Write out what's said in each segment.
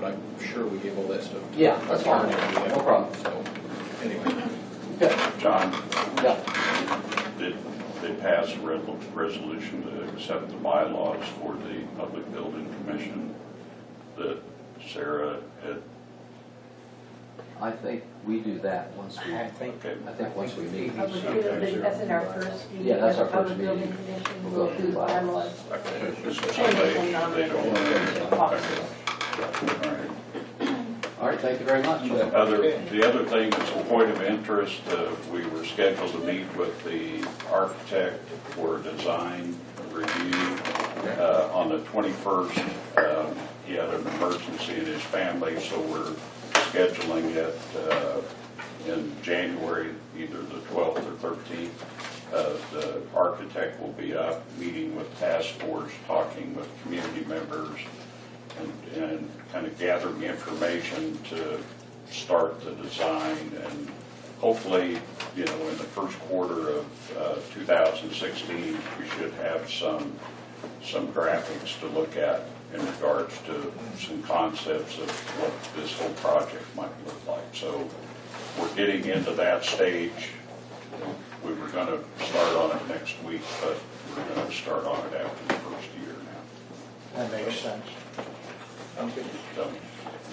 but I'm sure we gave a list of. Yeah, that's fine. No problem. So, anyway. Okay. John, Yeah. did they pass a resolution to accept the bylaws for the Public Building Commission that Sarah had? I think we do that once we. Okay. I think once we meet. That's in our first meeting. Yeah, that's our first Public Building meeting. Commission. We'll We'll go do through the bylaws. bylaws. Okay. This is And somebody they can they don't. nominate the officer. All right. All right, thank you very much. The other thing that's a point of interest, we were scheduled to meet with the architect for a design review on the 21st. He had an emergency in his family, so we're scheduling it in January, either the 12th or 13th. The architect will be up meeting with task force, talking with community members, and kind of gathering information to start the design, and hopefully, you know, in the first quarter of 2016, we should have some graphics to look at in regards to some concepts of what this whole project might look like. So we're getting into that stage. We were going to start on it next week, but we're going to start on it after the first year now. That makes sense. So,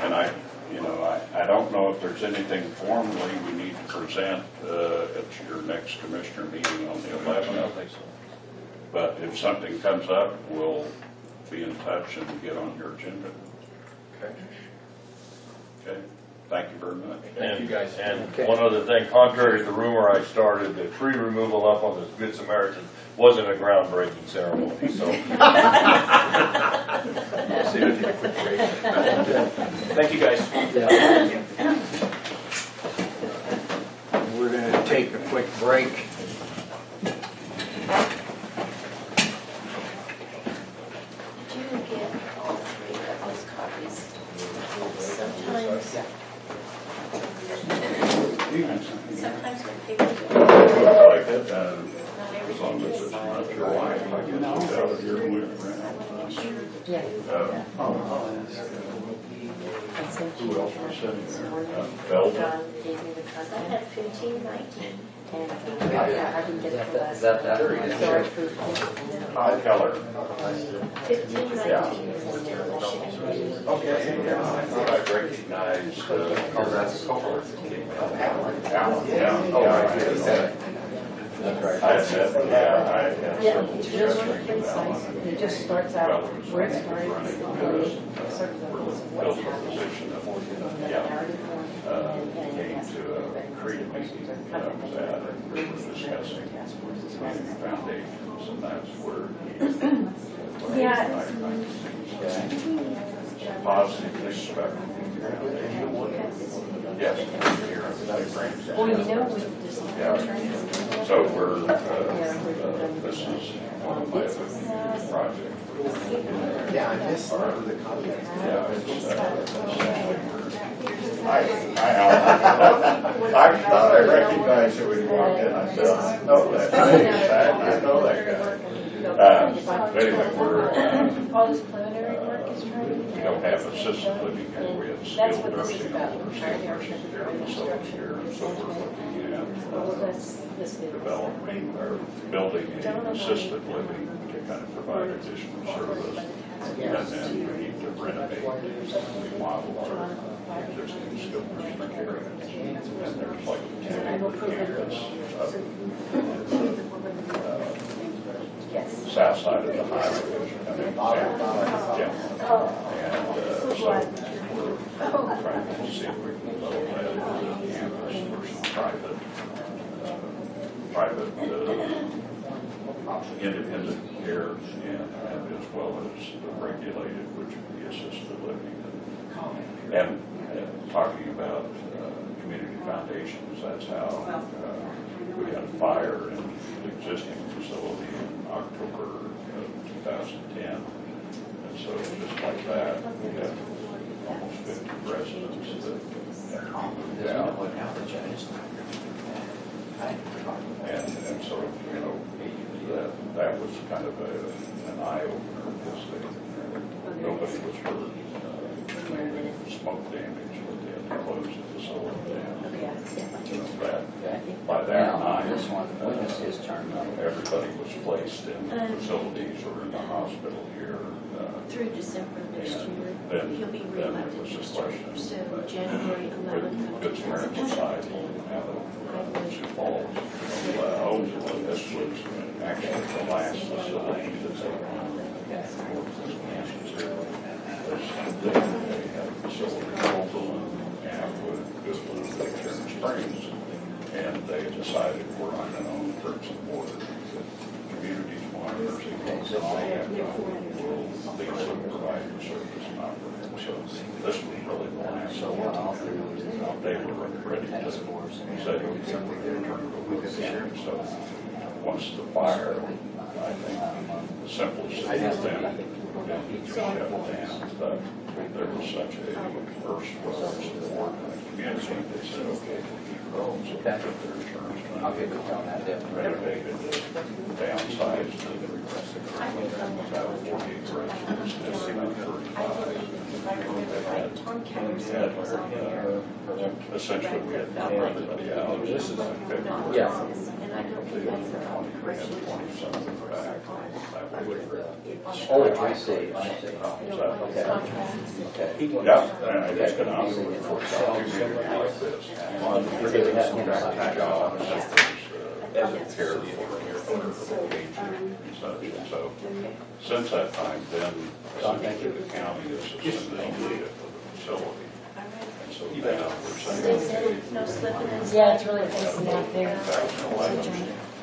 and I don't know if there's anything formally we need to present at your next commissioner meeting on the 11th. But if something comes up, we'll be in touch and get on your agenda. Okay. Okay. Thank you very much. Thank you guys. And Okay. one other thing, contrary to the rumor I started, the tree removal up on the Good Samaritan wasn't a groundbreaking ceremony, so. Thank you, guys. Yeah. We're going to take a quick break. Did you get all three of those copies? Sometimes when people Like that, not as long as it's not your wife, I can look out of your window. Yeah. Who else was sitting there? Belton? John gave me the contact. I had 1519. And I didn't get the last. Is that or is So I it? approved it. Keller. 1519 is the shipping. Okay. I thought I recognized. Oh, that's Coppola. Yeah. Oh, right. That's right. I said, yeah, I had Yeah, several it's really discussions about concise. it. It just starts out Well, it was where it running starts, because certain levels of what's built a happening. position of, came to a creed meeting that I was at, and we were discussing community foundations, and that's where he. Yeah. Some positive things about community foundations. Yes. Well, you know, with this. Yeah. So we're, this is one of my other projects. Yeah, I missed the copy. Yeah, I thought I recognized you when you walked in. I said, I know that. I know that guy. But anyway, All this preliminary work is trying to. we don't have assisted living here. We have That's skilled what this is nursing about. homes or skilled nursing care facilities here. So we're looking Well, at that's this new. developing or building an assisted living to kind of provide additional service. And then we need to renovate, remodel our existing skilled nursing care. And there's like 10 campus Yes. south side of the highway. Yeah. And so we're trying to see if we can develop that into a campus for some private independent care, and as well as the regulated, which would be assisted living. And talking about community foundations, that's how we had a fire in the existing facility in October of 2010. And so just like that, we had almost 50 residents that had to be moved out. And so, you know, that was kind of an eye-opener because nobody was hurt. smoke damage, but they had to close the facility down. You know, that, Okay. by that Now, time, this one, when is his turn? everybody was placed in facilities or in the hospital here. Through December next year. Then- He'll be then it reelected was a next year. question, So but January 11th. Good Samaritan Society, now that Sioux Falls owns it, and this was actually the last facility that they They had a facility in Oberlin, Atwood, Goodland, Big Turn Springs, and they decided we're not going to own Turks and Borders. The communities want nursing homes, and they have not, will lease them, provide your service and operate. So this was really the last. So what I'll do is They were ready to task force and say we were going to turn it over to the county. So once the fire, I think the simplest thing is then you shut it down. But there was such a first support in the community, they said, okay, we'll keep going. So they took their insurance I'll get it on that definitely. renovated, downsized the about 48 residents, now about 35. Essentially, we had knocked everybody out. This is like February. Yeah. And I don't think that's a We had 20-something back. Oh, I see, I see. Okay. Okay. Yeah, and it's gonna operate for community like this. We're gonna have some jobs, there's care for aging and such. And so, since that time, then essentially the county is assuming the lead for the facility. And so now we're saying, They said no slipping and sliding. Yeah, it's really facing out there.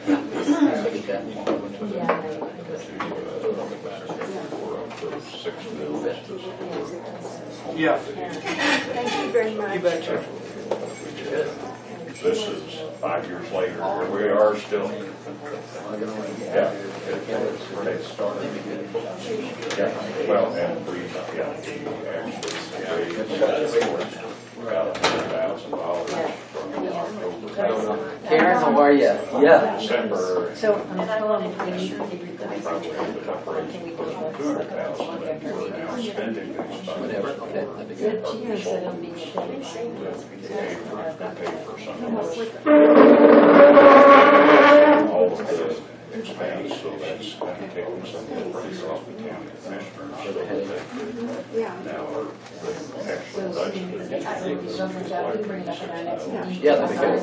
2011, we're up to 6 mills to support. Yeah. Thank you very much. You betcha. This is 5 years later, here we are still. Yeah. It started. Yeah, well, and we actually raised about $100,000 from October. Karen, how are you? Yeah. December. So I'm telling you, we Probably ended up raising close to 200,000, and we're now spending these funds Whatever. Okay, that'd be good. She has said it'll be a day. pay for some of all of the expense, so that's kind of taking some of the pressure off the county commissioners, so that they now are actually budgeted. Yeah, that'd be good.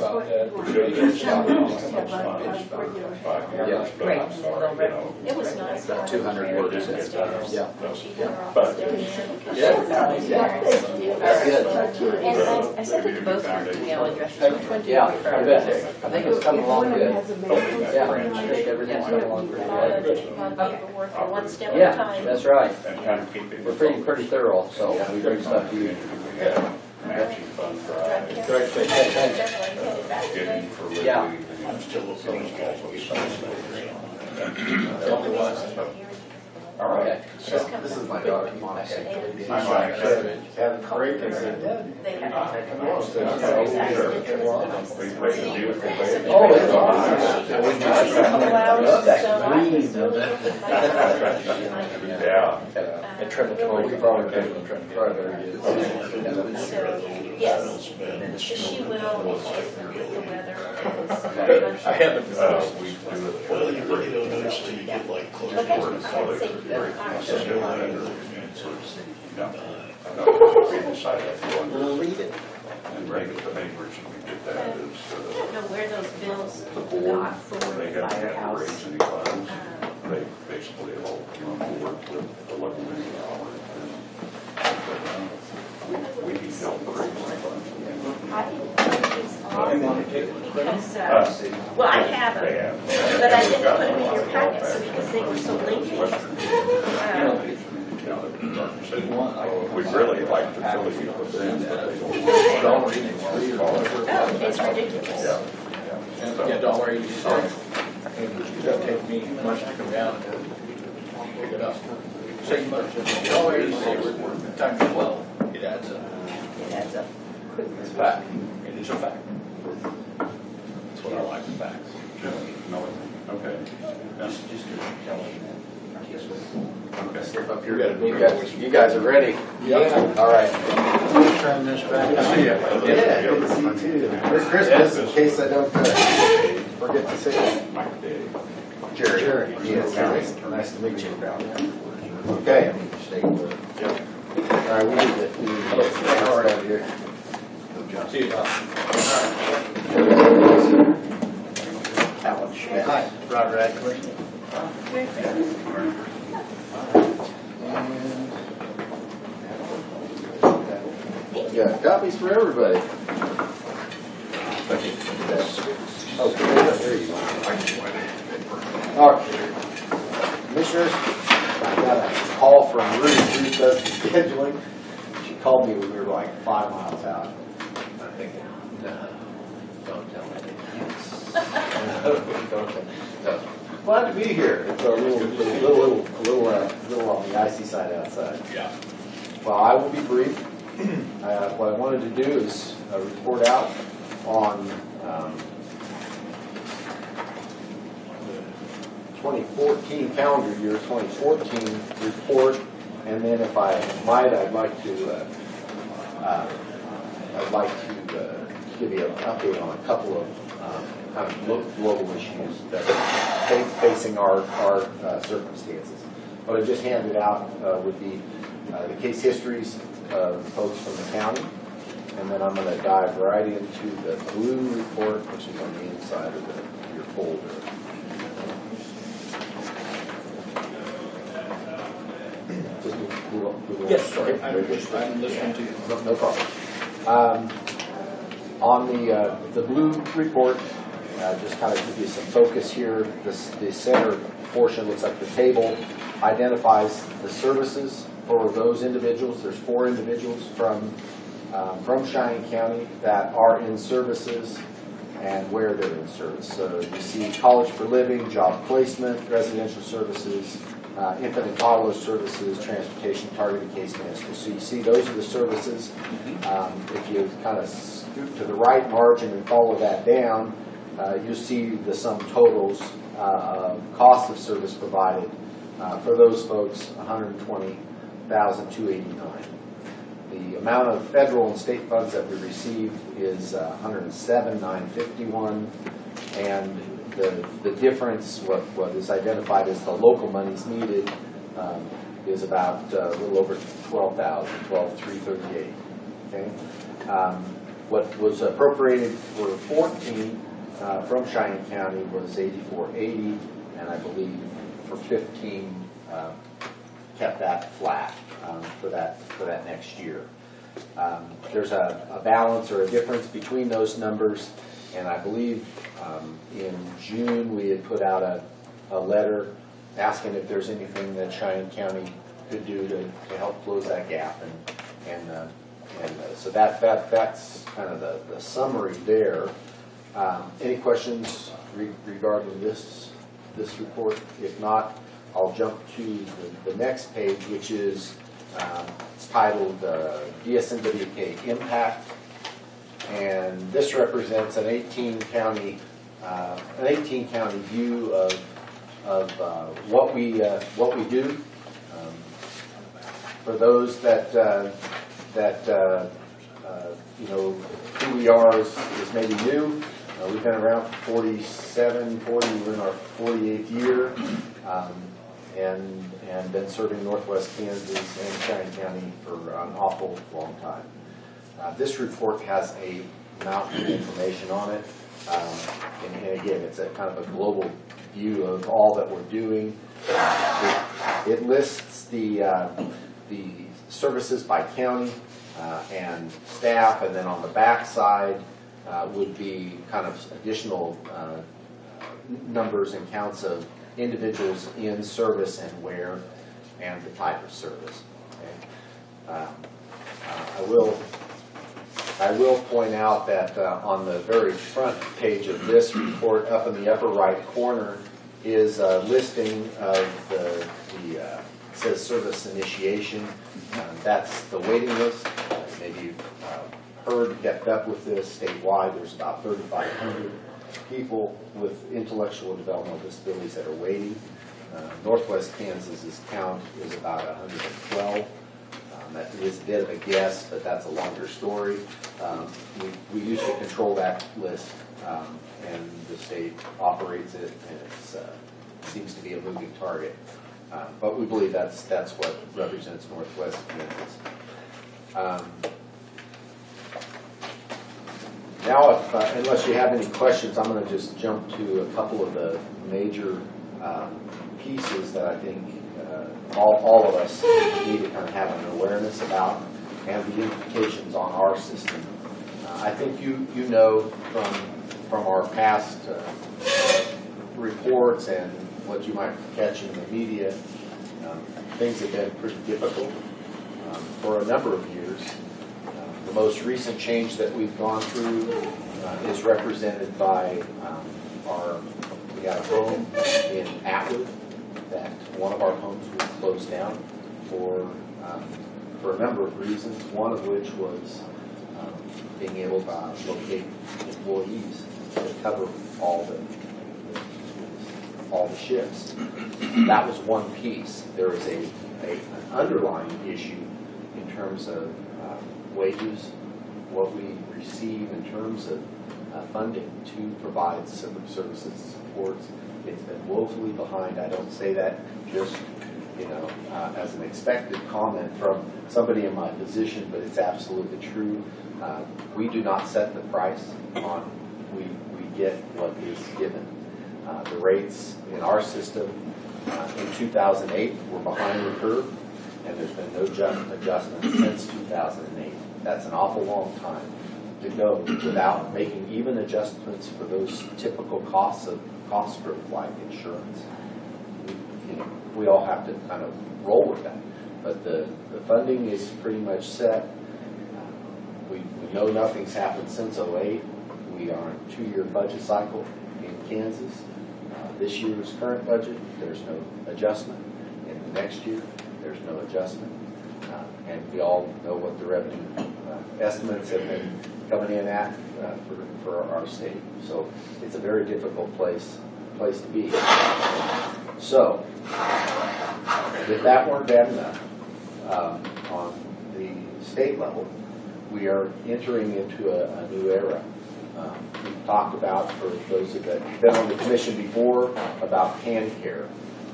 We should have stopped on those funds for 5 years, but, Right, and then they'll you know, It was nice. About 200 words. it didn't get done. Yeah. But That's good. And I sent it to both our email addresses. Which one do you Yeah, prefer? I bet. I think it's coming along good. Yeah, I think everything's coming along pretty good. Paperwork one step at a Yeah, time. that's right. and kind of keeping. We're pretty thorough, so we bring stuff to you. We had matching fund drive, Definitely headed back getting today. for living. Yeah. I'm still looking at all those things. All right. She's coming. This is my daughter, Monica. And My wife said, Having a break, I said, they had. we raised a beautiful baby. Oh, it's awesome. Yeah. And Trent, we probably did when Trent So, yes, she will with the weather. I haven't. We do it for the No, we decided if you We'll want leave it. and bring it to neighbors, and we did that is, Know where those bills the board, got for they the haven't had to firehouse. raise any funds. They basically all came on board with the local municipality. We need help raising funds. I didn't put these on because, well, I have They them, have. but I didn't put them in your packets because they were so lengthy. We'd really like to fill you with them, but they Oh, it's ridiculous. Yeah, $1.80. It doesn't take me much to come down and pick it up. Same much. $1.80 times 12, it adds up. It adds up. It's a fact. It is a fact. That's what I like, the facts. No, okay. Just telling you. Step up here. You guys are ready? Yeah. All right. Turn this back. See ya. Yeah, good to see you too. Merry Christmas, in case I don't forget to say it. Jerry. Jerry. Yes, nice to meet you. Okay. All right, we need to start here. See you, Tom. Alan Schmidt. Hi, Robert Radcliffe. Yeah, copies for everybody. Okay, there you go. All right. Commissioners, I got a call from Ruth, who does the scheduling. She called me when we were like 5 miles out. I'm thinking, no, don't tell me. Don't tell me. No. Glad to be here. It's a little on the icy side outside. Yeah. Well, I will be brief. What I wanted to do is report out on the 2014 calendar year 2014 report, and then if I might, I'd like to give you an update on a couple of kind of global issues that are facing our circumstances. What I just handed out would be the case histories of folks from the county, and then I'm going to dive right into the blue report, which is on the inside of your folder. Just move on. Yes, sorry. Okay, very good. I'm listening to you. No problem. On the blue report, just kind of give you some focus here. The center portion looks like the table identifies the services for those individuals. There's 4 individuals from Cheyenne County that are in services and where they're in service. So you see college for living, job placement, residential services, infant and toddler services, transportation, targeted case management. So you see those are the services. If you kind of scoot to the right margin and follow that down, you'll see the sum totals of cost of service provided for those folks, $120,289. The amount of federal and state funds that we received is $107,951, and the difference, what is identified as the local monies needed, is about a little over $12,338. Okay, what was appropriated for 14 from Cheyenne County was $84.80, and I believe for 15 kept that flat for that next year. There's a balance or a difference between those numbers, and I believe in June we had put out a letter asking if there's anything that Cheyenne County could do to help close that gap, and so that's kind of the summary there. Any questions regarding this report? If not, I'll jump to the next page, which is it's titled DSNWK Impact, and this represents an 18 county view of what we do. For those that you know who we are is maybe new. We've been around for 40, we're in our 48th year, and been serving Northwest Kansas and Cheyenne County for an awful long time. This report has a mountain of information on it, and again, it's a kind of a global view of all that we're doing. It lists the services by county and staff, and then on the back side would be kind of additional numbers and counts of individuals in service and where, and the type of service. Okay? I will point out that on the very front page of this report, up in the upper right corner, is a listing of the it says service initiation. That's the waiting list. Maybe you've heard, kept up with this statewide. There's about 3,500 people with intellectual developmental disabilities that are waiting Northwest Kansas's count is about 112. That is a bit of a guess, but that's a longer story. We used to control that list, and the state operates it, and it seems to be a moving target. But we believe that's what represents Northwest Kansas. Now, unless you have any questions, I'm going to just jump to a couple of the major pieces that I think all of us need to kind of have an awareness about, and the implications on our system. I think you know from our past reports and what you might catch in the media, things have been pretty difficult for a number of years. The most recent change that we've gone through is represented by we got a home in Atwood that one of our homes was closed down for a number of reasons, one of which was being able to locate employees to cover all the shifts. That was one piece. There is an underlying issue in terms of wages, what we receive in terms of funding to provide civic services and supports. It's been woefully behind. I don't say that just as an expected comment from somebody in my position, but it's absolutely true. We do not set the price on. We get what is given. The rates in our system in 2008 were behind the curve, and there's been no adjustment since 2008. That's an awful long time to go without making even adjustments for those typical cost growth like insurance. We all have to kind of roll with that. But the funding is pretty much set. We know nothing's happened since 2008. We are in a 2-year budget cycle in Kansas. This year's current budget, there's no adjustment. In the next year, there's no adjustment. And we all know what the revenue estimates have been coming in at for our state. So it's a very difficult place to be. So if that weren't bad enough, on the state level, we are entering into a new era. We've talked about, for those that have been on the commission before, about CanCare,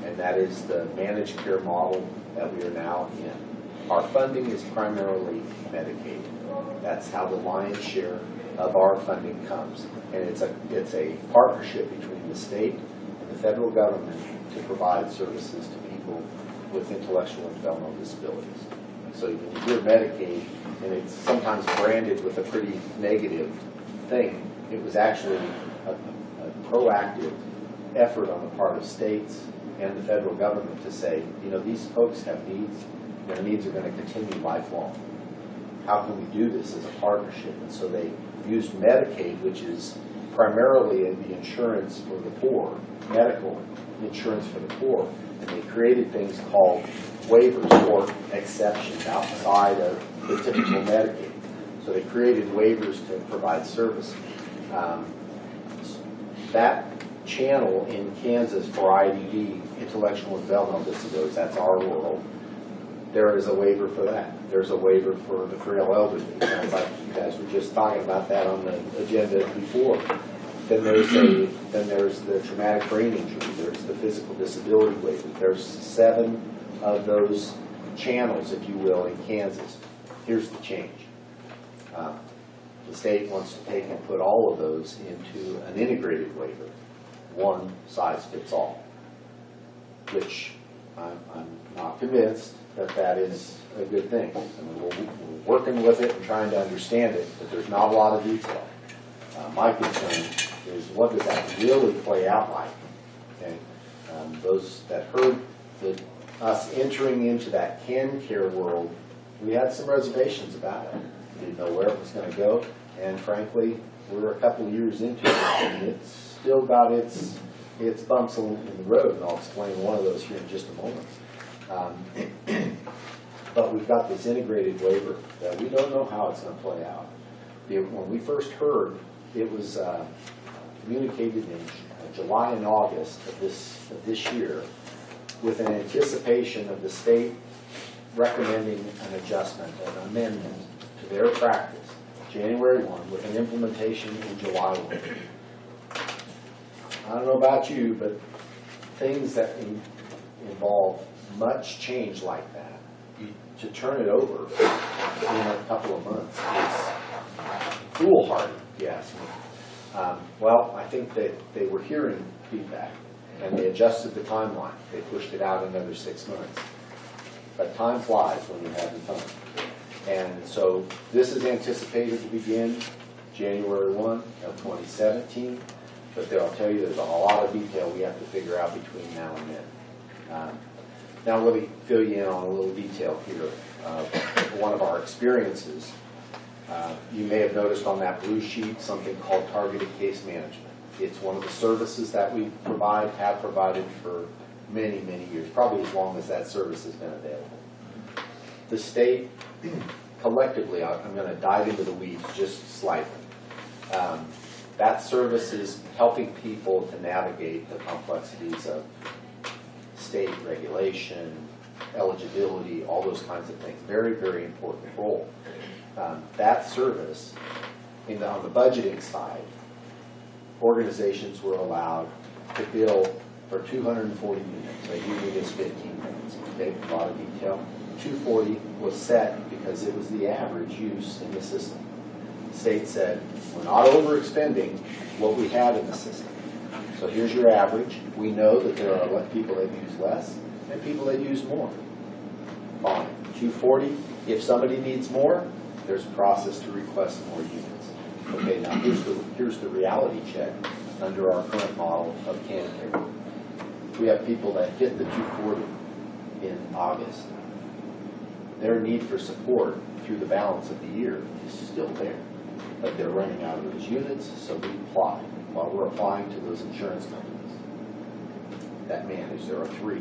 and that is the managed care model that we are now in. Our funding is primarily Medicaid. That's how the lion's share of our funding comes. And it's a partnership between the state and the federal government to provide services to people with intellectual and developmental disabilities. So when you hear Medicaid, and it's sometimes branded with a pretty negative thing, it was actually a proactive effort on the part of states and the federal government to say, these folks have needs. Their needs are going to continue lifelong. How can we do this as a partnership? And so they used Medicaid, which is primarily the insurance for the poor, medical insurance for the poor, and they created things called waivers or exceptions outside of the typical Medicaid. So they created waivers to provide service. That channel in Kansas for IDD, intellectual and developmental disabilities, that's our world. There is a waiver for that. There's a waiver for the frail elderly. Sounds like you guys were just talking about that on the agenda before. Then there's the traumatic brain injury. There's the physical disability waiver. There's 7 of those channels, if you will, in Kansas. Here's the change. The state wants to take and put all of those into an integrated waiver. One size fits all, which I'm not convinced that is a good thing. I mean, we're working with it and trying to understand it, but there's not a lot of detail. My concern is, what does that really play out like? Okay? Those that heard us entering into that CanCare world, we had some reservations about it. We didn't know where it was going to go, and frankly, we're a couple of years into it, and it's still got its bumps in the road, and I'll explain one of those here in just a moment. But we've got this integrated waiver that we don't know how it's going to play out. When we first heard, it was communicated in July and August of this year with an anticipation of the state recommending an adjustment, an amendment to their practice, January 1, with an implementation in July 1. I don't know about you, but things that involve much change like that, to turn it over in a couple of months is foolhardy, if you ask me. Well, I think that they were hearing feedback, and they adjusted the timeline. They pushed it out another 6 months. But time flies when you're having fun. And so this is anticipated to begin January 1 of 2017. But I'll tell you, there's a lot of detail we have to figure out between now and then. Now let me fill you in on a little detail here. One of our experiences, you may have noticed on that blue sheet something called targeted case management. It's one of the services that we provide, have provided for many, many years, probably as long as that service has been available. The state, collectively, I'm going to dive into the weeds just slightly. That service is helping people to navigate the complexities of state regulation, eligibility, all those kinds of things. Very, very important role. That service, on the budgeting side, organizations were allowed to bill for 240 units. A unit is 15 minutes. Okay, a lot of detail. 240 was set because it was the average use in the system. The state said, we're not overexpending what we have in the system. So here's your average. We know that there are people that use less and people that use more. Fine. 240, if somebody needs more, there's a process to request more units. Okay, now here's the reality check under our current model of CanCare. We have people that hit the 240 in August. Their need for support through the balance of the year is still there. But they're running out of those units, so we apply. While we're applying to those insurance companies that manage, there are 3.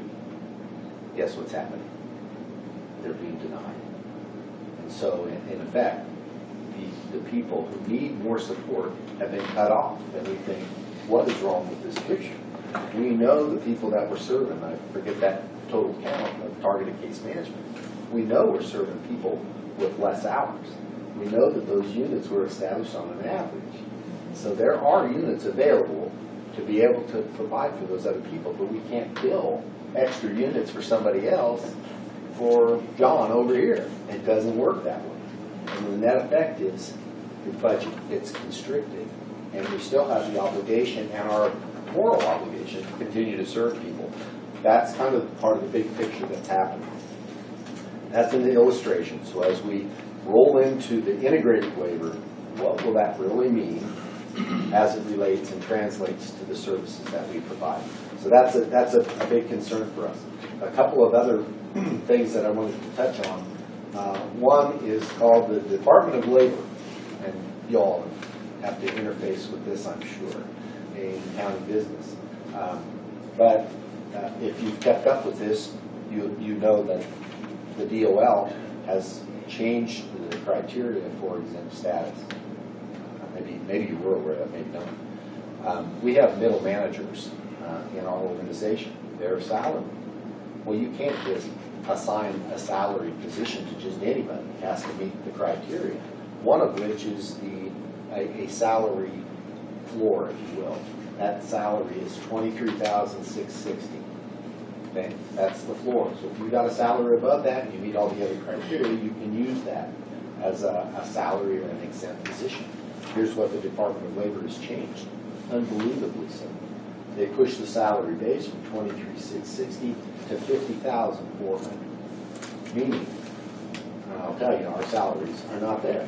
Guess what's happening? They're being denied. And so, in effect, the people who need more support have been cut off. And we think, what is wrong with this picture? We know the people that we're serving, I forget that total count of targeted case management. We know we're serving people with less hours. We know that those units were established on an average. So there are units available to be able to provide for those other people, but we can't bill extra units for somebody else for John over here. It doesn't work that way. And the net effect is the budget gets constricted, and we still have the obligation and our moral obligation to continue to serve people. That's kind of part of the big picture that's happening. That's in the illustration. So as we roll into the integrated waiver, what will that really mean as it relates and translates to the services that we provide? So that's a big concern for us. A couple of other things that I wanted to touch on. One is called the Department of Labor, and you all have to interface with this, I'm sure, in county business. But if you've kept up with this, you know that the DOL has changed the criteria for exempt status. Maybe you were aware of that, maybe not. We have middle managers in our organization. They're salaried. Well, you can't just assign a salary position to just anybody. It has to meet the criteria, one of which is a salary floor, if you will. That salary is $23,660. Okay, that's the floor. So if you've got a salary above that and you meet all the other criteria, you can use that as a salary or an exempt position. Here's what the Department of Labor has changed, unbelievably so. They pushed the salary base from $23,660 to $50,400. Meaning, I'll tell you, our salaries are not there.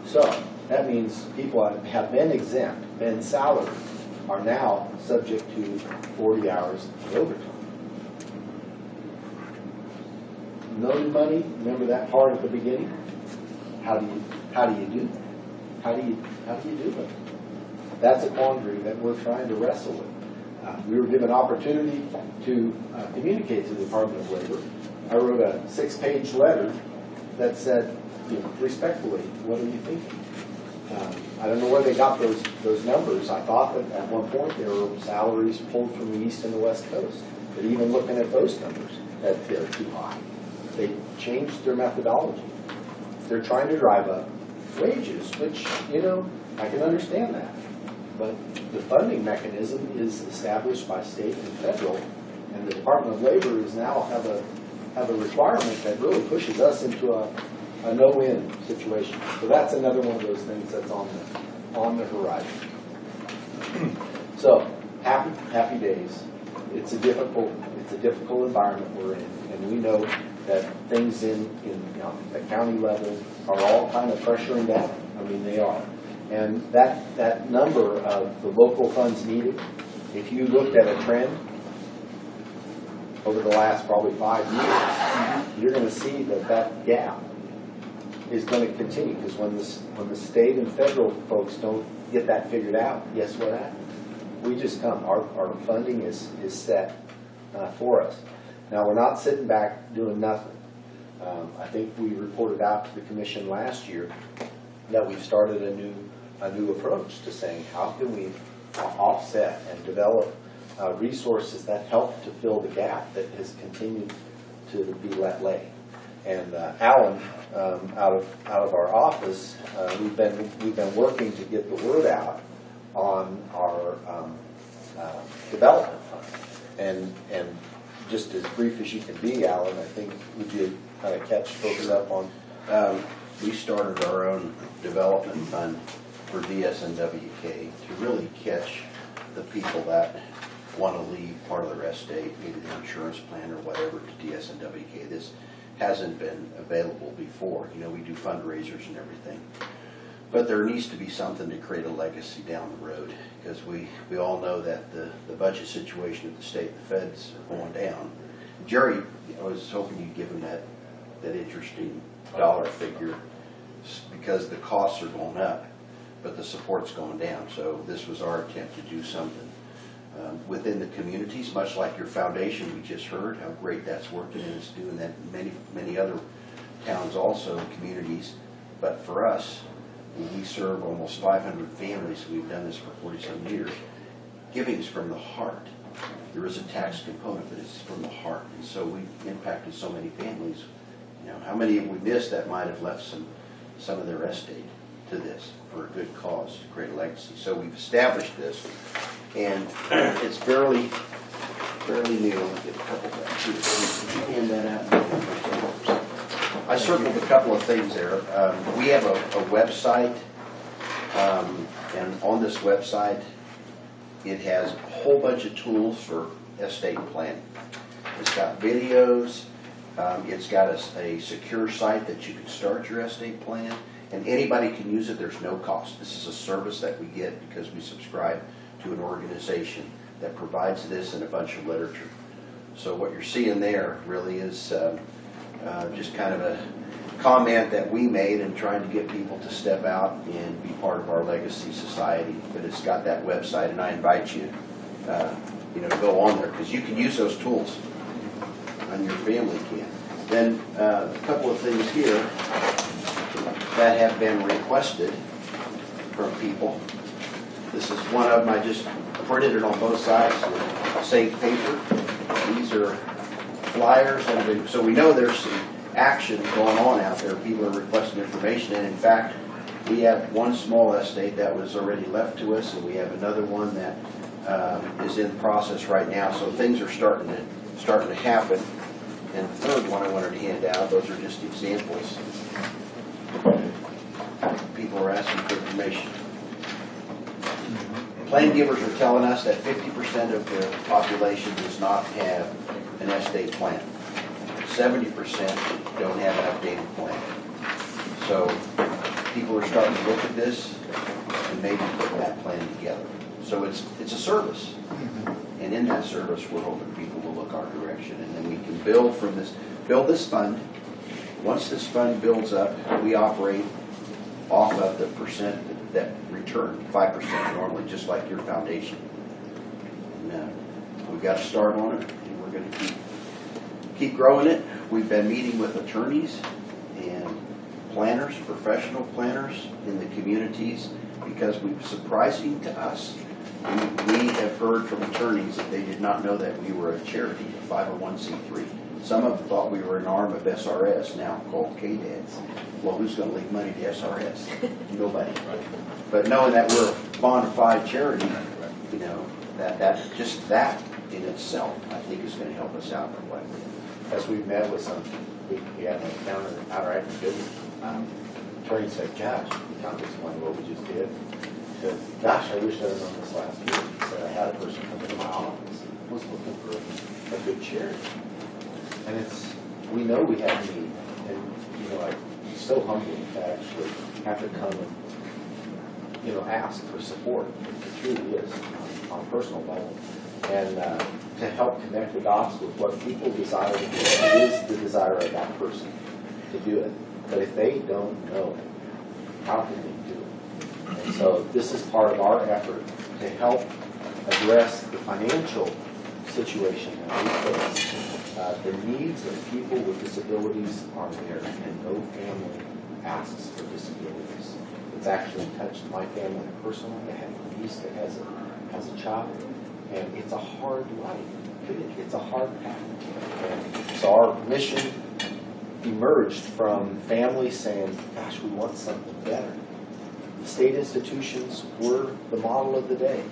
So that means people have been exempt, been salaried, are now subject to 40 hours of overtime. Known money, remember that part at the beginning? How do you do that? How do you do it? That's a quandary that we're trying to wrestle with. We were given opportunity to communicate to the Department of Labor. I wrote a 6-page letter that said, respectfully, what are you thinking? I don't know where they got those numbers. I thought that at one point there were salaries pulled from the East and the West Coast. But even looking at those numbers, that they're too high. They changed their methodology. They're trying to drive up wages, which, you know, I can understand that. But the funding mechanism is established by state and federal, and the Department of Labor is now have a requirement that really pushes us into a no-win situation. So that's another one of those things that's on the horizon. So happy days. It's a difficult environment we're in, and we know that things in the county level are all kind of pressuring down. I mean, they are. And that number of the local funds needed, if you looked at a trend over the last probably 5 years, you're going to see that gap is going to continue, because when the state and federal folks don't get that figured out, guess what happens? We just come. Our funding is set for us. Now, we're not sitting back doing nothing. I think we reported out to the commission last year that we've started a new approach to saying, how can we offset and develop resources that help to fill the gap that has continued to be let lay. And Alan, out of our office, we've been working to get the word out on our development fund. And just as brief as you can be, Alan, I think would you kind of catch folks up on? We started our own development fund for DSNWK to really catch the people that want to leave part of their estate, maybe their insurance plan or whatever, to DSNWK. This hasn't been available before. You know, we do fundraisers and everything. But there needs to be something to create a legacy down the road, because we all know that the budget situation at the state and the feds are going down. Jerry, I was hoping you'd give him that interesting dollar figure, because the costs are going up, but the support's going down. So this was our attempt to do something within the communities, much like your foundation. We just heard how great that's working, and it's doing that in many other towns also, communities. But for us, we serve almost 500 families. We've done this for 40-some years. Giving is from the heart. There is a tax component, but it's from the heart. And so we've impacted so many families. You know, how many have we missed that might have left some of their estate to this for a good cause, to create a legacy? So we've established this, and it's fairly new. I'll get a couple back here. Hand that out. I circled a couple of things there. We have a website, and on this website, it has a whole bunch of tools for estate planning. It's got videos. It's got a secure site that you can start your estate plan, and anybody can use it. There's no cost. This is a service that we get because we subscribe to an organization that provides this and a bunch of literature. So what you're seeing there really is just kind of a comment that we made in trying to get people to step out and be part of our legacy society. But it's got that website, and I invite you, to go on there, because you can use those tools, and your family can. Then a couple of things here that have been requested from people. This is one of them. I just printed it on both sides with safe paper. These are flyers, and so we know there's some action going on out there. People are requesting information, and in fact, we have one small estate that was already left to us, and we have another one that is in process right now. So things are starting to happen. And the third one I wanted to hand out, those are just examples. People are asking for information. Plan givers are telling us that 50% of the population does not have an estate plan. 70% don't have an updated plan. So people are starting to look at this and maybe put that plan together. So it's a service. And in that service, we're hoping people will look our direction, and then we can build this fund. Once this fund builds up, we operate off of the percent that return, 5% normally, just like your foundation. And we've got to start on it, and we're going to keep growing it. We've been meeting with attorneys and planners, professional planners in the communities, because surprising to us, We have heard from attorneys that they did not know that we were a charity, a 501c3. Some of them thought we were an arm of SRS, now called KDADS. Well, who's going to leave money to SRS? Nobody. But knowing that we're a bona fide charity, you know, just that in itself, I think is going to help us out quite a bit. As we met with some, we had an encounter outright in business. Attorney said, gosh, we can't explain what we just did. He said, gosh, I wish I'd have known this last year. He said, I had a person come into my office, was looking for a good charity. And we know we have need, and, you know, it's so humbling to actually have to come and, you know, ask for support. It truly is, on a personal level. And to help connect the dots with what people desire to do. It is the desire of that person to do it. But if they don't know it, how can they do it? And so this is part of our effort to help address the financial situation that we face. The needs of people with disabilities are there, and no family asks for disabilities. It's actually touched my family personally. I have a niece that has a child, and it's a hard life. It's a hard path. And so our mission emerged from families saying, gosh, we want something better. The state institutions were the model of the day.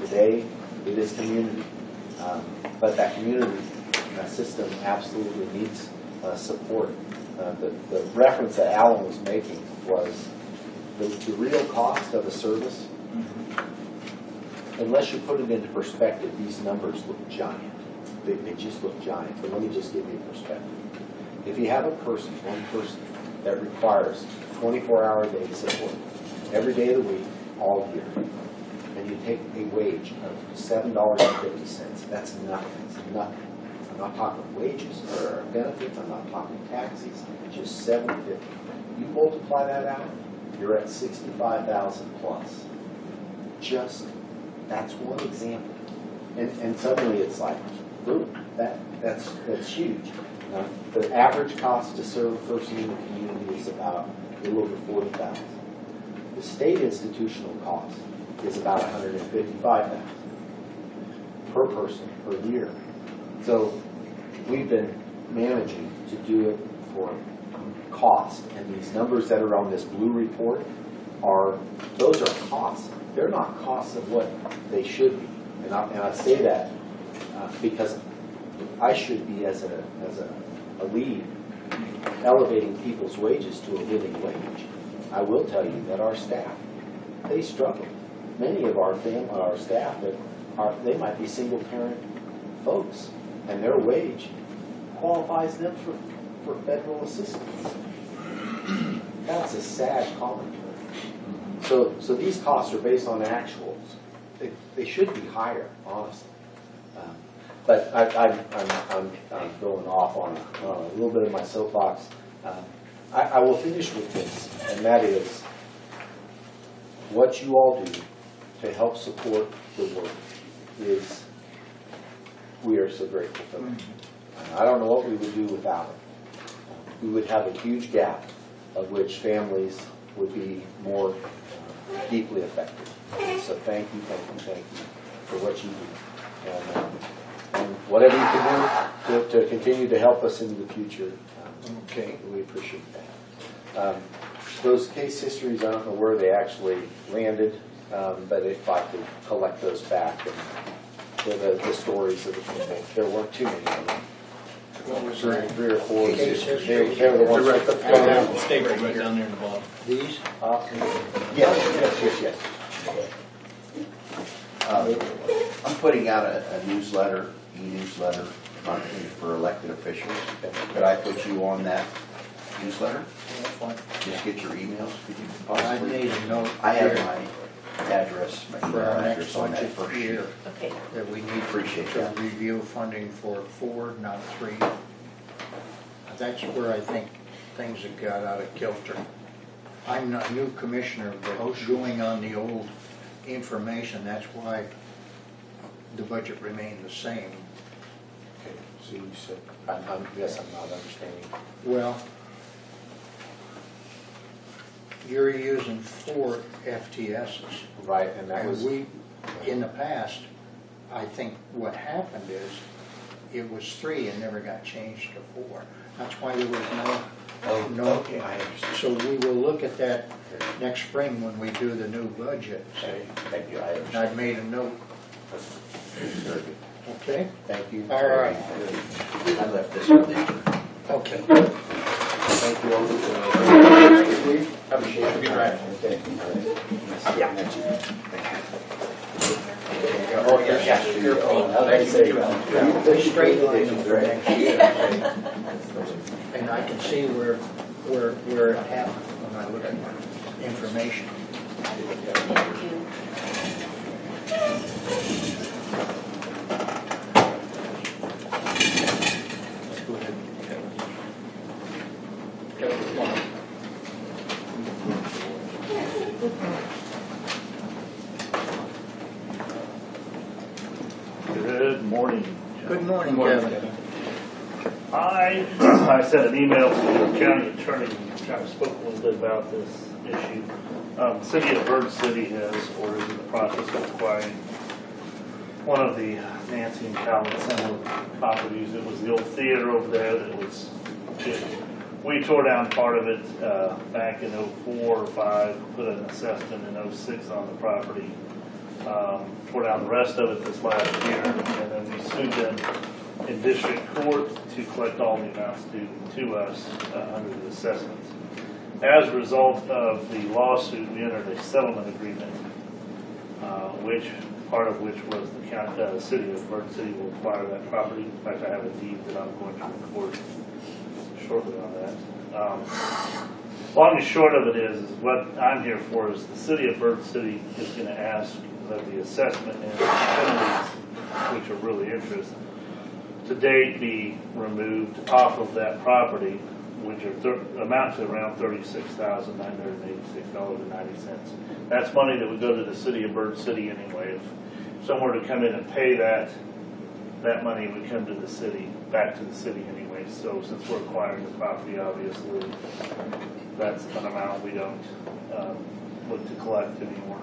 Today, it is community. But that community system absolutely needs support. The reference that Alan was making was the real cost of a service. Unless you put it into perspective, these numbers look giant. They just look giant. But let me just give you a perspective. If you have a person, one person, that requires 24-hour-a-day support, every day of the week, all year, and you take a wage of $7.50, that's nothing. It's nothing. I'm not talking wages or benefits. I'm not talking taxes. Just $7.50. You multiply that out, you're at $65,000 plus. Just that's one example, and suddenly it's like, boom, that's huge. The average cost to serve a person in the community is about a little over $40,000. The state institutional cost is about $155,000 per person per year. So we've been managing to do it for cost, and these numbers that are on this blue report those are costs. They're not costs of what they should be, and I say that because I should be as a lead elevating people's wages to a living wage. I will tell you that our staff, they struggle. Many of our staff they might be single parent folks, and their wage qualifies them for federal assistance. That's a sad commentary. So these costs are based on actuals. They should be higher, honestly. But I'm going off on a little bit of my soapbox. I will finish with this, and that is what you all do to help support the work is we are so grateful for it. I don't know what we would do without it. We would have a huge gap of which families would be more deeply affected. So thank you for what you do. And whatever you can do to continue to help us into the future, okay, we appreciate that. Those case histories, I don't know where they actually landed, but if I could collect those back and the stories of the people. There weren't too many of them. Three or four. They're the ones with the phone. Stay right down there in the bottom. These? Yes. I'm putting out a newsletter, e-newsletter monthly for elected officials. Could I put you on that newsletter? That's fine. Just get your emails, could you I possibly? made a note I have here my address, my for email our next address on that budget first sheet. year Okay. that we need Appreciate to that. review funding for 4, not 3. That's where I think things have got out of kilter. I'm a new commissioner, but going on the old information, that's why the budget remained the same. Okay, so you said, yes, I'm not understanding. Well, you're using 4 FTSs. Right, and that And was, we, in the past, I think what happened is, it was 3 and never got changed to 4. That's why there was no. Okay, I understand. So we will look at that next spring when we do the new budget. Okay, thank you, I And understand. I've made a note, Very good. okay? Thank you. All right. I left this with you. Okay. Thank you all for. have a shake. Be right. Okay. Yeah. Thank you. Oh, yes. Thank you, Alan. The straight line for next year. And I can see where it happened when I look at my information. Thank you. Let's go ahead. Kevin, come on. Good morning. Good morning, Morning, Kevin. I sent an email to the county attorney, kind of spoke a little bit about this issue. The City of Bird City has orders in the process of acquiring one of the Nancy and Calvin Similar properties. It was the old theater over there that was, we tore down part of it back in 04 or 05, put an assessment in 06 on the property. Tore down the rest of it this last year, and then we sued them in district court to collect all the amounts due to us under the assessments. As a result of the lawsuit, we entered a settlement agreement, which part of which was the county, city of Bird City will acquire that property. In fact, I have a deed that I'm going to record shortly on that. Long and short of it is what I'm here for is the city of Bird City is going to ask that the assessment and penalties, which are really interest, to date be removed off of that property, which are amount to around $36,986.90. That's money that would go to the city of Bird City anyway. If someone were to come in and pay that, that money would come to the city, back to the city anyway. So since we're acquiring the property, obviously, that's an amount we don't look to collect anymore.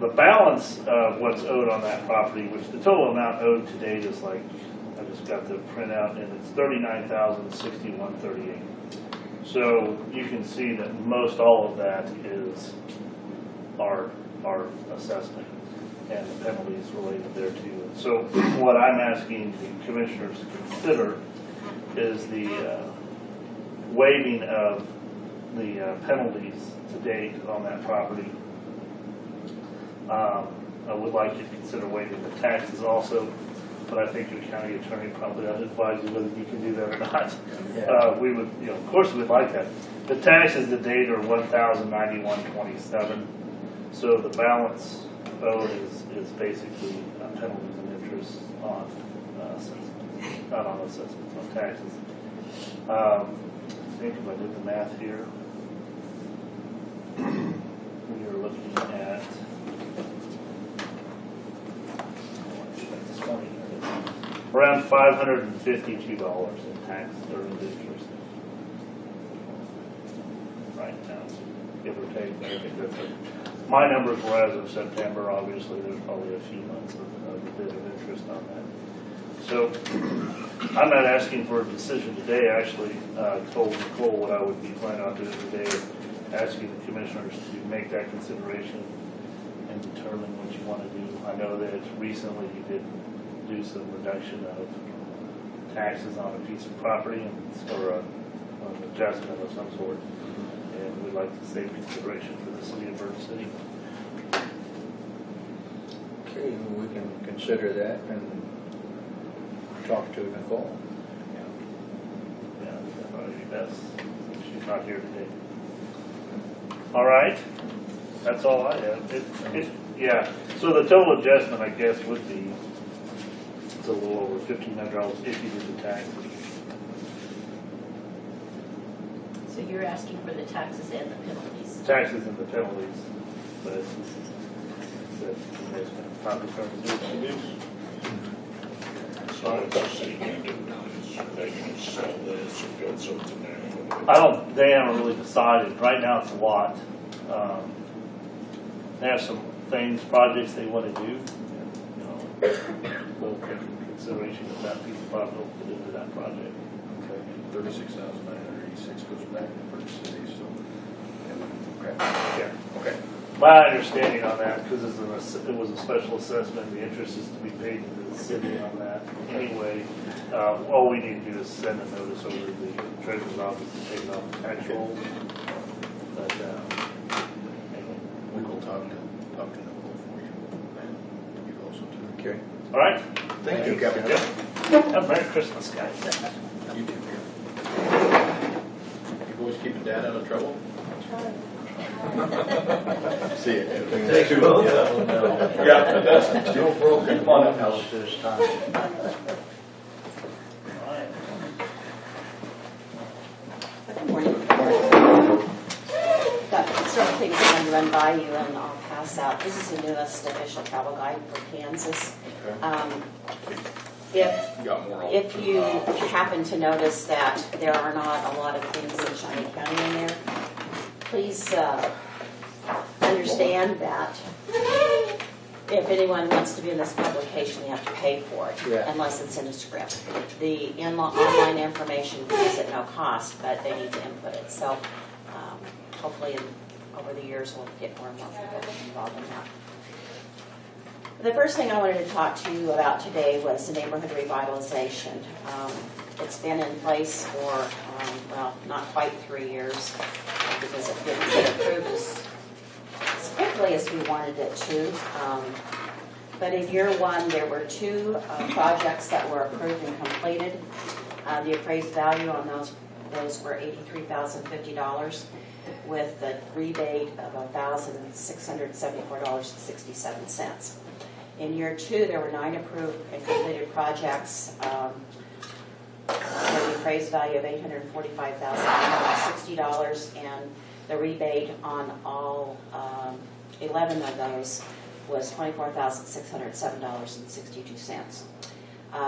The balance of what's owed on that property, which the total amount owed to date is like, I just got the printout, and it's $39,061.38. So you can see that most all of that is our assessment and the penalties related thereto. So what I'm asking the commissioners to consider is the waiving of the penalties to date on that property. I would like you to consider waiving the taxes also, but I think your county attorney probably ought to advise you whether you can do that or not. We would, of course we'd like that. The taxes to date are $1,091.27, so the balance owed is basically penalties and interest on assessments, not on assessments, on taxes. I think if I did the math here, we are looking at around $552 in tax or in interest right now, give or take. I think that's my numbers were as of September. Obviously, there's probably a few months of a bit of interest on that. So I'm not asking for a decision today. I actually told Nicole what I would be planning on doing today, asking the commissioners to make that consideration and determine what you want to do. I know that recently you did do some reduction of taxes on a piece of property or an adjustment of some sort, and we'd like to save consideration for the city of Bird City. Okay, we can consider that and talk to Nicole. Yeah, that probably be best. She's not here today. All right, that's all I have. Yeah, so the total adjustment, I guess, would be it's a little over $1,500 if you did the taxes. So you're asking for the taxes and the penalties? Taxes and the penalties, but that you guys can probably start to do what you do. So the city can do, they can sell this or build something there. They haven't really decided. Right now it's a lot. They have some projects they want to do. We'll take into consideration if that piece of property will fit into that project. Okay, 36,986 goes back for the city, so. Okay. Yeah. Okay. My understanding on that, because it was a special assessment, the interest is to be paid to the city on that. Anyway, all we need to do is send a notice over to the treasurer's office to take it off the tax roll. But, anyway. We will talk to Nicole for you. You also too. Okay. All right? Thank you, Kevin. Have a Merry Christmas, guys. You too. You boys keeping Dad out of trouble? See you. Thank you. Yeah, that's No broken house this time. Good morning. Got several things I want to run by you and I'll pass out. This is the newest official travel guide for Kansas. If you happen to notice that there are not a lot of things in Cheyenne County in there, please understand that if anyone wants to be in this publication, they have to pay for it, Yeah. unless it's in a script. The online information is at no cost, but they need to input it. So hopefully over the years we'll get more and more people involved in that. The first thing I wanted to talk to you about today was the neighborhood revitalization. It's been in place for, well, not quite 3 years because it didn't get approved as quickly as we wanted it to. But in year one, there were 2 projects that were approved and completed. The appraised value on those were $83,050 with the rebate of $1,674.67. In year 2, there were 9 approved and completed projects with the appraised value of $845,960, and the rebate on all 11 of those was $24,607.62.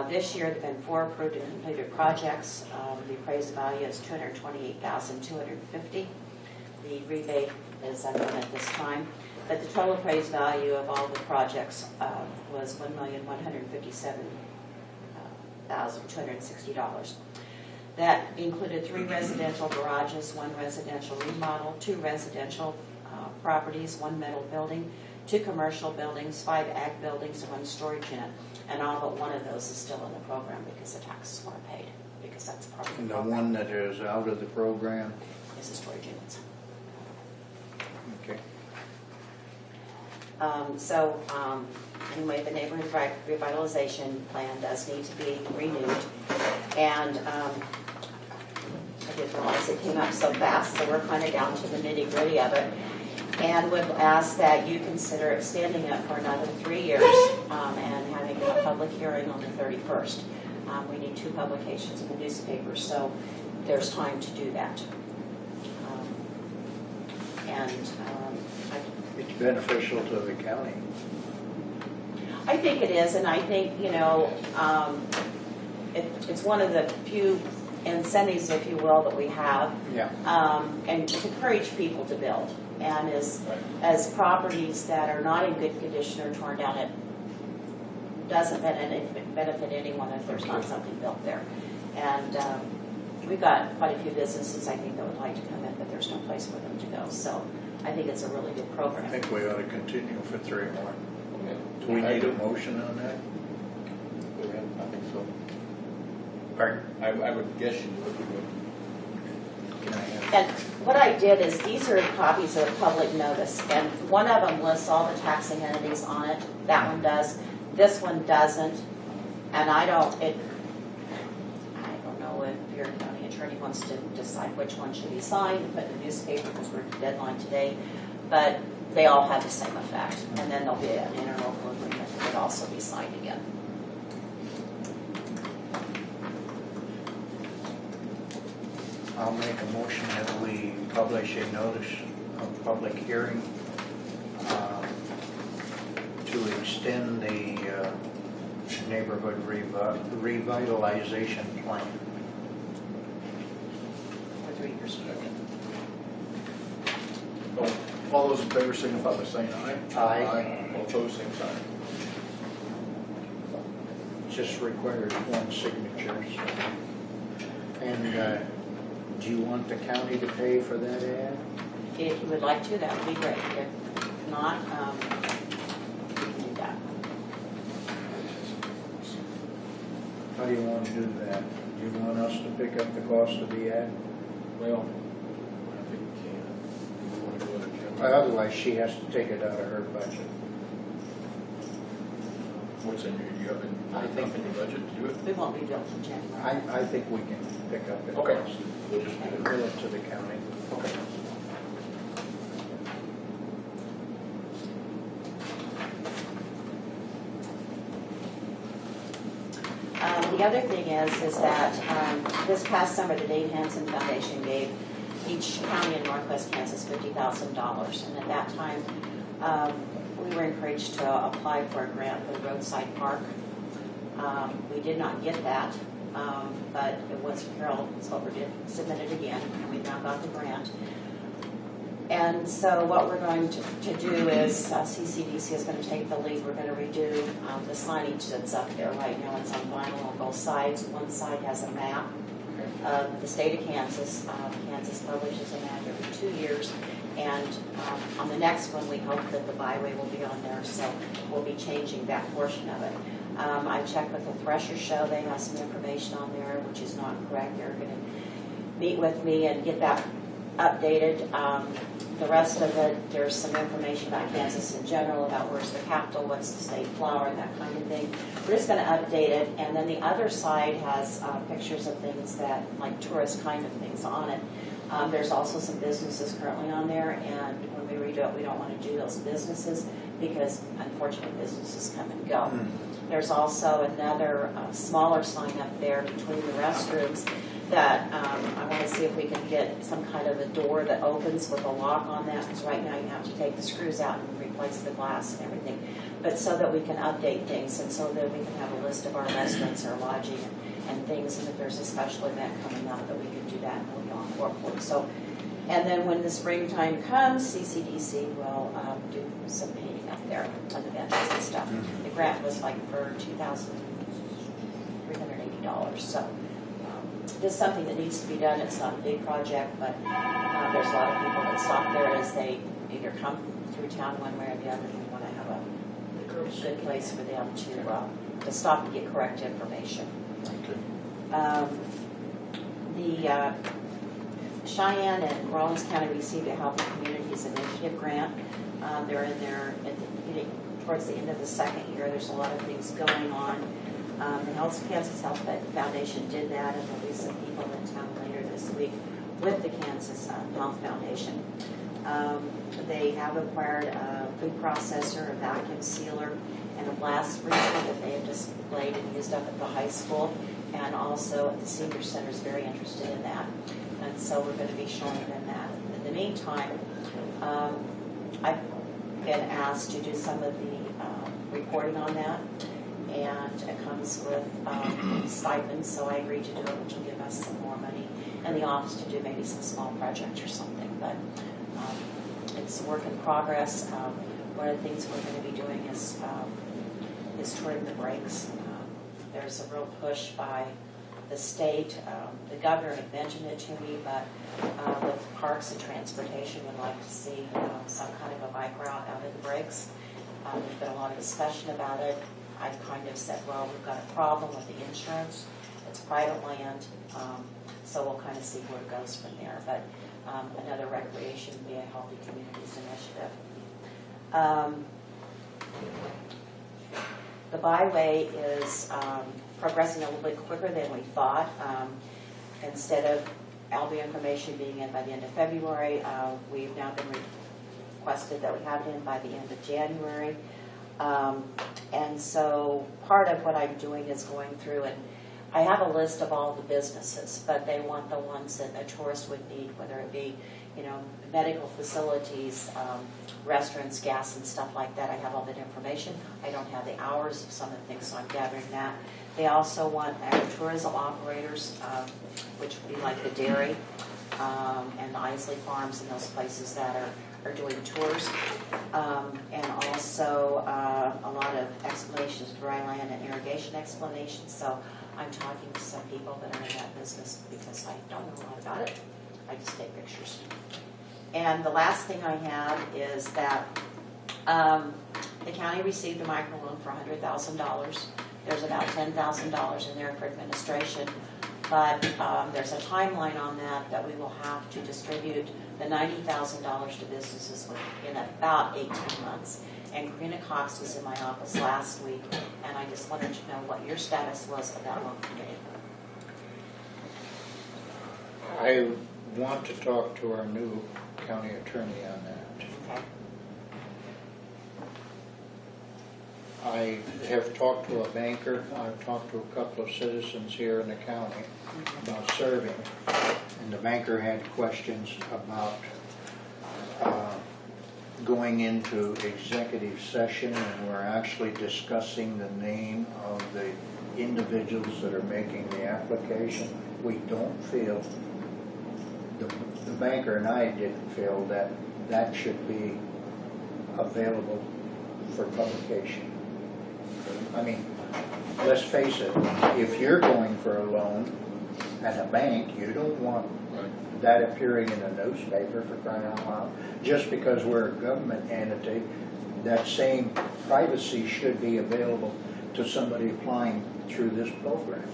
This year, there have been 4 approved and completed projects. The appraised value is $228,250. The rebate is unknown at this time. But the total appraised value of all the projects was $1,157,260. That included 3 residential garages, 1 residential remodel, 2 residential properties, 1 metal building, 2 commercial buildings, 5 ag buildings, and 1 storage unit. And all but 1 of those is still in the program because the taxes weren't paid, because that's part of the And the program. one that is out of the program? Is the storage units. Okay. Anyway, the neighborhood revitalization plan does need to be renewed. And I didn't realize it came up so fast, so we're kind of down to the nitty gritty of it. And would ask that you consider extending it for another 3 years and having a public hearing on the 31st. We need 2 publications in the newspaper, so there's time to do that. It's beneficial to the county. I think it is, and I think, it's one of the few incentives, if you will, that we have. Yeah. And to encourage people to build. And as properties that are not in good condition or torn down, it doesn't benefit anyone if there's not something built there. And we've got quite a few businesses, I think, that would like to come in, but there's no place for them to go. So I think it's a really good program. I think we ought to continue for 3 more. Do we need a motion on that? I think so. Pardon? I would guess you would. Can I have? And what I did is, these are copies of public notice, and one of them lists all the taxing entities on it. That one does. This one doesn't. And I don't know if your county attorney wants to decide which one should be signed and put in the newspaper because we're at deadline today. But they all have the same effect. And then there'll be an interlocal agreement that would also be signed again. I'll make a motion that we publish a notice of public hearing to extend the neighborhood revitalization plan. For 3 All those in favor signify by saying aye. Aye. All opposed, same sign. Just requires one signature, so. And, do you want the county to pay for that ad? If you would like to, that would be great. If not, we can do that. How do you want to do that? Do you want us to pick up the cost of the ad? Well, I think we can. We want to go with it. Otherwise, she has to take it out of her budget. What's in your, you have enough in your budget to do it? We won't be billed in January. I think we can pick up the Okay. cost. We'll just do it. Bill it to the county. Okay. The other thing is that this past summer, the Dave Hansen Foundation gave each county in Northwest Kansas $50,000. And at that time, we were encouraged to apply for a grant for the roadside park. We did not get that, but it was Carol Silver did submit it again, and we now got the grant. And so what we're going to do is CCDC is going to take the lead. We're going to redo the signage that's up there right now. It's on vinyl on both sides. One side has a map of the state of Kansas. Kansas publishes a map every 2 years. And on the next one, we hope that the byway will be on there. So we'll be changing that portion of it. I checked with the Thresher Show. They have some information on there, which is not correct. They're going to meet with me and get that updated. The rest of it, there's some information about Kansas in general, about where's the capital, what's the state flower, and that kind of thing. We're just going to update it. And then the other side has pictures of things that, like tourist kind of things on it. There's also some businesses currently on there, and when we redo it, we don't want to do those businesses because, unfortunately, businesses come and go. There's also another smaller sign up there between the restrooms that I want to see if we can get some kind of a door that opens with a lock on that, because right now you have to take the screws out and replace the glass and everything. But so that we can update things and so that we can have a list of our restaurants, our lodging, and things, and if there's a special event coming up that we can do that and we'll be on board for it. So, and then when the springtime comes, CCDC will do some painting up there on the benches and stuff. The grant was like for $2,380. So just something that needs to be done. It's not a big project, but there's a lot of people that stop there as they either come through town one way or the other, and we want to have a good place for them to stop and get correct information. The Cheyenne and Rawlins County received a Healthy Communities Initiative grant. They're in there towards the end of the second year. There's a lot of things going on. The Kansas Health Foundation did that, and there'll be some people in town later this week with the Kansas Health Foundation. They have acquired a food processor, a vacuum sealer, and a blast freezer that they have displayed and used up at the high school, and also at the senior center is very interested in that. And so we're going to be showing them that. In the meantime, I've been asked to do some of the reporting on that, and it comes with stipends, so I agreed to do it, which will give us some more money in the office to do maybe some small project or something. But it's a work in progress. One of the things we're going to be doing is touring the breaks. There's a real push by the state. The governor had mentioned it to me, but with Parks and Transportation would like to see some kind of a bike route out of the breaks. There's been a lot of discussion about it. I've kind of said, well, we've got a problem with the insurance. It's private land, so we'll kind of see where it goes from there. But another recreation would be a Healthy Communities Initiative. The byway is progressing a little bit quicker than we thought. Instead of all the information being in by the end of February, we've now been requested that we have it in by the end of January. And so part of what I'm doing is going through, and I have a list of all the businesses, but they want the ones that a tourist would need, whether it be, medical facilities, restaurants, gas, and stuff like that. I have all that information. I don't have the hours of some of the things, so I'm gathering that. They also want agritourism operators, which would be like the dairy. and the Isley Farms and those places that are doing tours. And also a lot of explanations of dry land and irrigation explanations. So I'm talking to some people that are in that business because I don't know a lot about it. I just take pictures. And the last thing I have is that the county received a microloan for $100,000. There's about $10,000 in there for administration, but there's a timeline on that we will have to distribute the $90,000 to businesses in about 18 months. And Karina Cox was in my office last week, and I just wanted to know what your status was of that loan committee. I want to talk to our new county attorney on that. Okay. I have talked to a banker, I've talked to a couple of citizens here in the county about serving, and the banker had questions about going into executive session, and we're actually discussing the name of the individuals that are making the application. We don't feel, the banker and I didn't feel that that should be available for publication. I mean, let's face it, if you're going for a loan at a bank, you don't want that appearing in a newspaper, for crying out loud. Just because we're a government entity, that same privacy should be available to somebody applying through this program.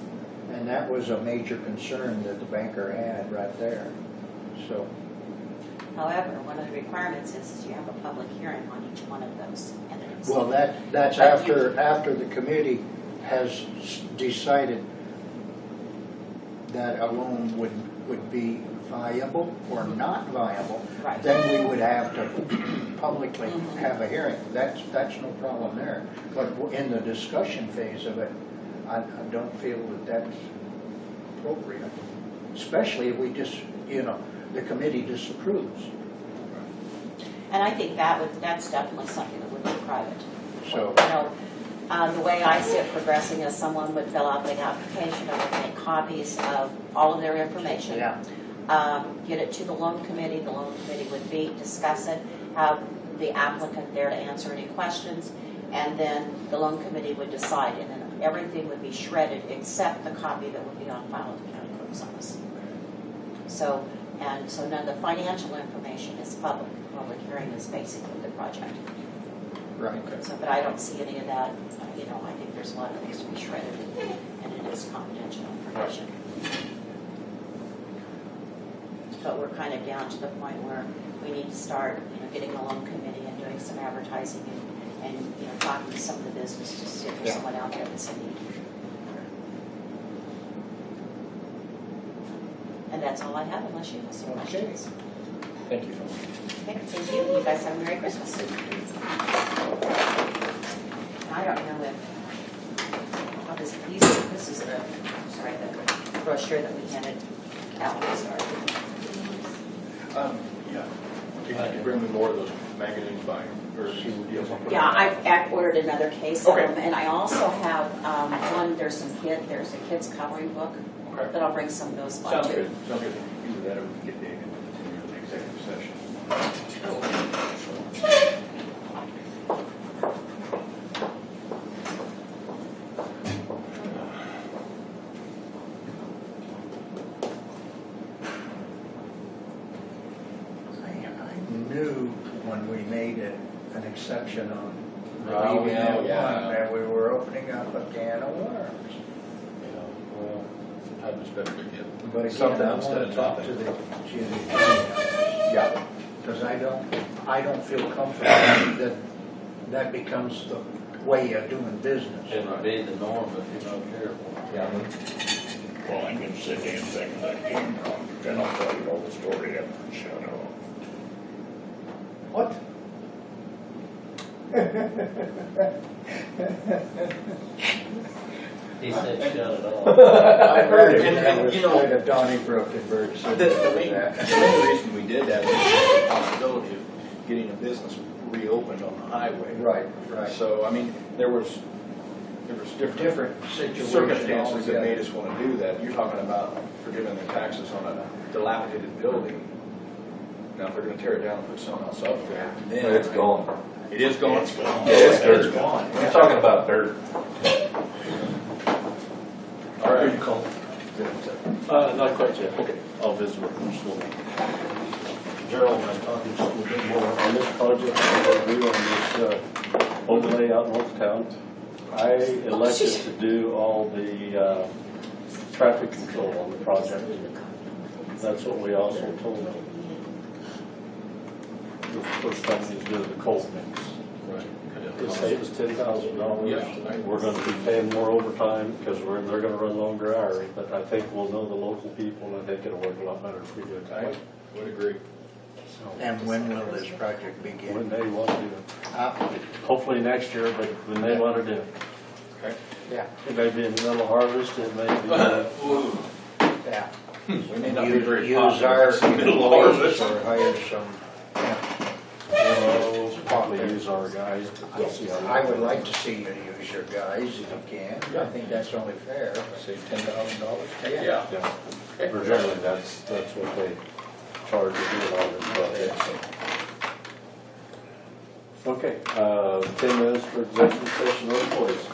And that was a major concern that the banker had right there. So, However, one of the requirements is you have a public hearing on each one of those entities. well, that's after the committee has decided that a loan would be viable or not viable, Right. then we would have to publicly have a hearing. That's no problem there. But in the discussion phase of it, I don't feel that that's appropriate, especially if we just, the committee disapproves. And I think that's definitely something that would be private. So, The way I see it progressing is someone would fill out the application, and would make copies of all of their information. yeah. Get it to the loan committee. The loan committee would discuss it, have the applicant there to answer any questions, and then the loan committee would decide, and then everything would be shredded except the copy that would be on file at the county clerk's office. So none of the financial information is public. Public hearing is basically the project. Right. So, but I don't see any of that. I think there's a lot of things to be shredded, and it is confidential information. But we're kind of down to the point where we need to start, getting a loan committee and doing some advertising and talking to some of the businesses to see if there's someone out there that's in need. And that's all I have, unless you have some questions. Thank you. Okay, thank you. You guys have a Merry Christmas. I don't know if this is the brochure that we handed out when we started. Yeah. Can you bring me more of those magazines by, or Yeah, I've ordered another case of Okay. them, and I also have one. There's a kid's coloring book Okay. that I'll bring some of those by Sounds too. good. Sounds good. Either that or we can get Dave into the executive session. I knew when we made it an exception on Oh, leaving yeah, it yeah. one, that we were opening up a can of worms. Well, sometimes it's better to get But again, something I instead want of to talk nothing. to the attorney, Yeah. because I don't feel comfortable that becomes the way of doing business. It'll be the norm if you're not careful. Yeah. Well, I'm gonna sit there and think that game wrong, then I'll tell you all the story after and shut up. What? He said shut it off. I heard it, And- and and, was you know, quite a Donnybrook and Bird The said main that. reason we did that was the possibility of getting a business reopened on the highway. Right, right. So, there was there was different situations circumstances that made altogether. us want to do that. You're talking about forgiving their taxes on a dilapidated building. Now, if they're gonna tear it down and put something else up there, then. It's gone. It is gone? Yeah, it's It's dirt. gone. You're talking about dirt. All right. Not quite yet. Okay. I'll visit with them slowly. Gerald, I'm talking just a little bit more on this project that we do on this overlay out in North Town. I elected to do all the traffic control on the project. That's what we also told them. The first time we did the cold mix. It saved us $10,000. Yeah. We're going to be paying more overtime because they're going to run longer hours, but I think we'll know the local people and I think it'll work a lot better if we do it that way. I would agree. So, And when will this project when begin? they want to do it. Uh, Hopefully next year, but when they want to do it. Okay. Yeah, It may be in the middle of harvest, it may be, yeah. We may not be very Use our popular. Middle of employees harvest. or hire some. we'll probably use our guys. But we'll see how I would like to see you use your guys if you can. I think that's only fair. Say $10,000? Yeah. Yeah. Yeah. Or generally, that's what they charge to do all this project. Okay, 10 minutes for executive session, employees.